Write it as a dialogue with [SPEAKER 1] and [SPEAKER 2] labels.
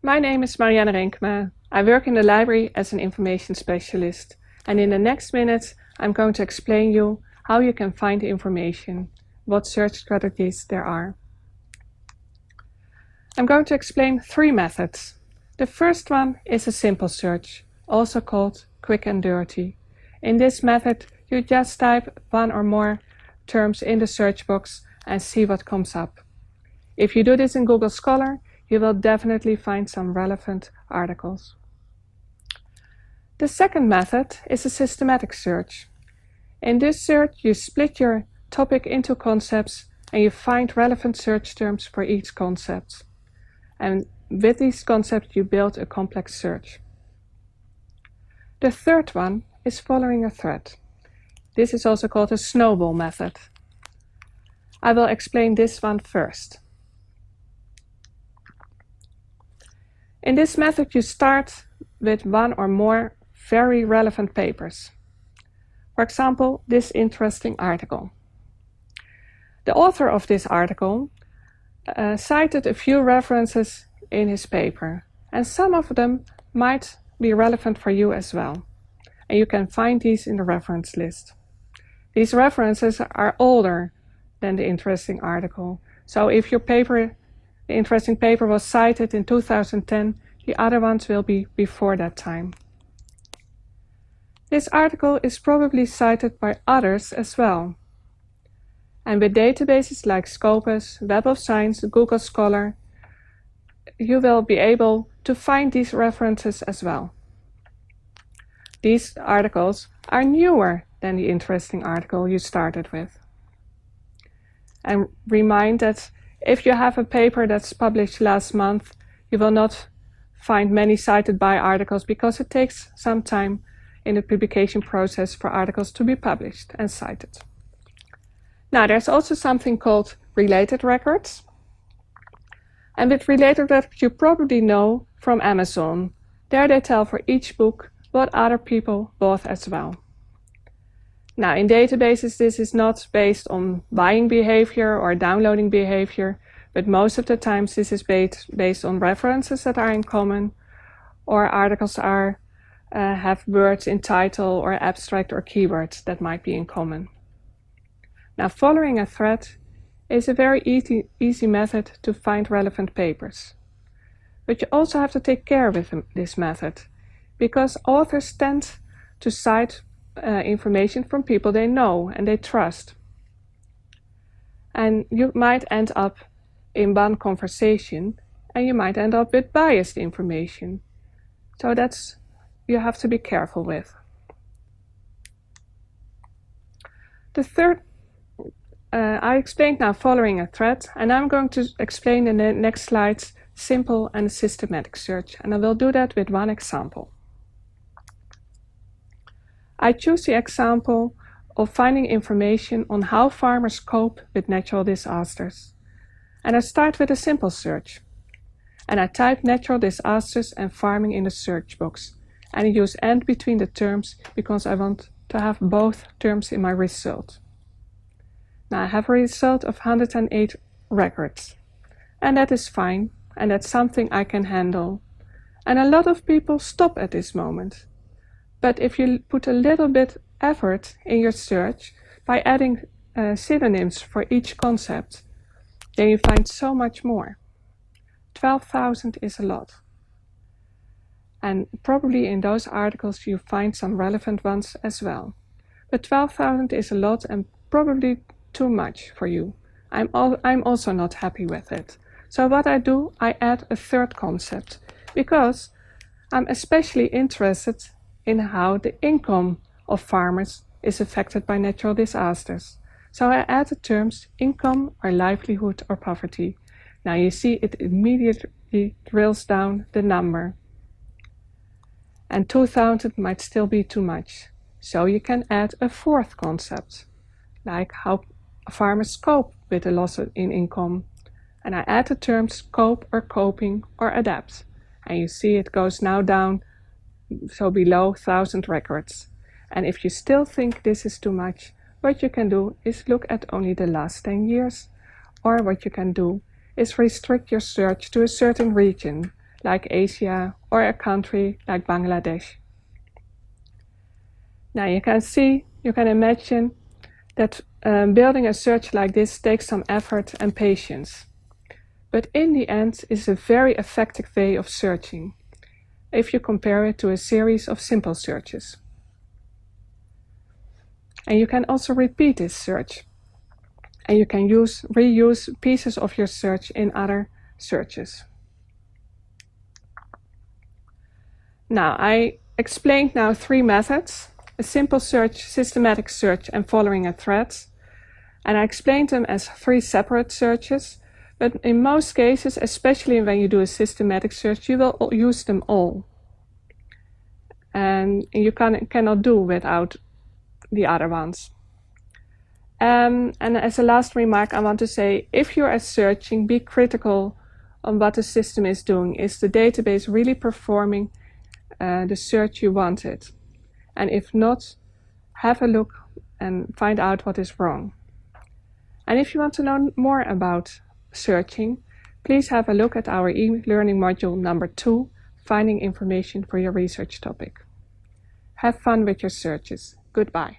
[SPEAKER 1] My name is Marianne Renkema. I work in the library as an information specialist, and in the next minutes I'm going to explain you how you can find information, what search strategies there are. I'm going to explain three methods. The first one is a simple search, also called quick and dirty. In this method, you just type one or more terms in the search box and see what comes up. If you do this in Google Scholar, you will definitely find some relevant articles. The second method is a systematic search. In this search, you split your topic into concepts and you find relevant search terms for each concept. And with these concepts, you build a complex search. The third one is following a thread. This is also called a snowball method. I will explain this one first. In this method, you start with one or more very relevant papers. For example, this interesting article. The author of this article cited a few references in his paper, and some of them might be relevant for you as well. And you can find these in the reference list. These references are older than the interesting article. So if your paper, the interesting paper, was cited in 2010, the other ones will be before that time. This article is probably cited by others as well. And with databases like Scopus, Web of Science, Google Scholar, you will be able to find these references as well. These articles are newer than the interesting article you started with. And remind that if you have a paper that's published last month, you will not find many cited by articles because it takes some time in the publication process for articles to be published and cited. Now, there's also something called related records. And with related records, you probably know from Amazon. There they tell for each book what other people bought as well. Now, in databases, this is not based on buying behavior or downloading behavior, but most of the times this is based on references that are in common, or articles have words in title or abstract or keywords that might be in common. Now, following a thread is a very easy method to find relevant papers. But you also have to take care with this method, because authors tend to cite information from people they know and they trust. And you might end up in one conversation and you might end up with biased information. So you have to be careful with. The third, I explained now following a thread, and I'm going to explain in the next slides simple and systematic search, and I will do that with one example. I choose the example of finding information on how farmers cope with natural disasters. And I start with a simple search. And I type natural disasters and farming in the search box. And I use and between the terms because I want to have both terms in my result. Now I have a result of 108 records. And that is fine. And that's something I can handle. And a lot of people stop at this moment. But if you put a little bit effort in your search by adding synonyms for each concept, then you find so much more. 12,000 is a lot. And probably in those articles you find some relevant ones as well. But 12,000 is a lot and probably too much for you. I'm also not happy with it. So what I do, I add a third concept, because I'm especially interested in how the income of farmers is affected by natural disasters. So I add the terms income or livelihood or poverty. Now you see it immediately drills down the number. And 2,000 might still be too much. So you can add a fourth concept, like how farmers cope with the loss in income. And I add the terms cope or coping or adapt. And you see it goes now down, so below 1,000 records. And if you still think this is too much, what you can do is look at only the last 10 years. Or what you can do is restrict your search to a certain region like Asia or a country like Bangladesh. Now you can imagine that building a search like this takes some effort and patience. But in the end, it's a very effective way of searching, if you compare it to a series of simple searches. And you can also repeat this search. And you can reuse pieces of your search in other searches. Now, I explained now 3 methods: a simple search, systematic search, and following a thread. And I explained them as 3 separate searches, but in most cases, especially when you do a systematic search, you will use them all. And you cannot do without the other ones. And as a last remark, I want to say, if you are searching, be critical on what the system is doing. Is the database really performing the search you wanted? And if not, have a look and find out what is wrong. And if you want to know more about searching, please have a look at our e-learning module number 2, Finding Information for Your Research Topic. Have fun with your searches. Goodbye.